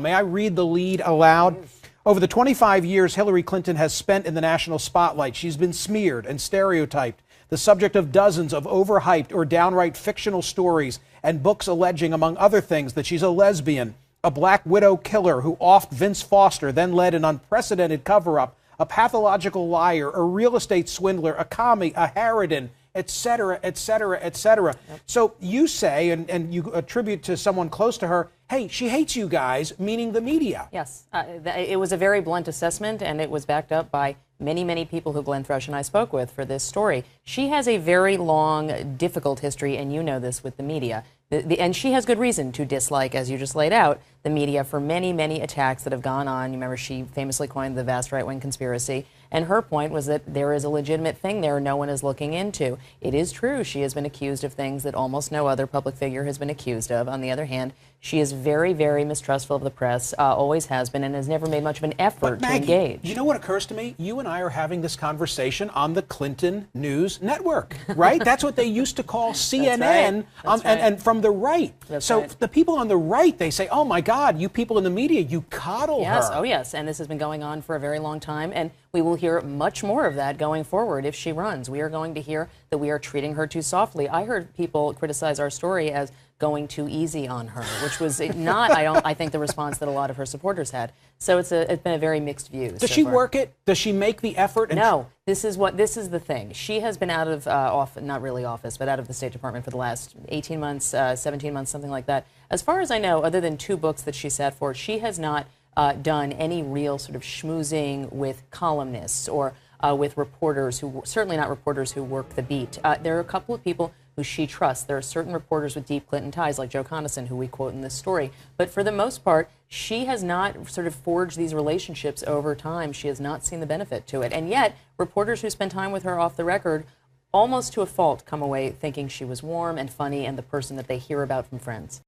May I read the lead aloud? Over the 25 years Hillary Clinton has spent in the national spotlight, she's been smeared and stereotyped, the subject of dozens of overhyped or downright fictional stories and books alleging, among other things, that she's a lesbian, a black widow killer who offed Vince Foster, then led an unprecedented cover-up, a pathological liar, a real estate swindler, a commie, a harridan, etc., etc., etc. So you say, and you attribute to someone close to her, hey, she hates you guys, meaning the media. Yes, it was a very blunt assessment, and it was backed up by many, many people who Glenn Thrush and I spoke with for this story. She has a very long, difficult history, and you know this, with the media. And she has good reason to dislike, as you just laid out, the media for many, many attacks that have gone on. You remember she famously coined the vast right-wing conspiracy, and her point was that there is a legitimate thing there no one is looking into. It is true she has been accused of things that almost no other public figure has been accused of. On the other hand, she is very, very mistrustful of the press, always has been, and has never made much of an effort to engage. You know what occurs to me? You and I are having this conversation on the Clinton News Network, right? That's what they used to call CNN, and from the right. So the people on the right, they say, oh my God, you people in the media, you coddle her. Oh yes, and this has been going on for a very long time, and we will hear much more of that going forward if she runs. We are going to hear that we are treating her too softly. I heard people criticize our story as going too easy on her, which was not, I think, the response that a lot of her supporters had. So it's been a very mixed view. Does she work it? Does she make the effort? No, this is the thing. She has been out of not really office, but out of the State Department for the last 18 months, 17 months, something like that. As far as I know, other than 2 books that she sat for, she has not done any real sort of schmoozing with columnists or with reporters who, certainly not reporters who work the beat. There are a couple of people who she trusts. There are certain reporters with deep Clinton ties, like Joe Conason, who we quote in this story. But for the most part, she has not sort of forged these relationships over time. She has not seen the benefit to it. And yet, reporters who spend time with her off the record, almost to a fault, come away thinking she was warm and funny and the person that they hear about from friends.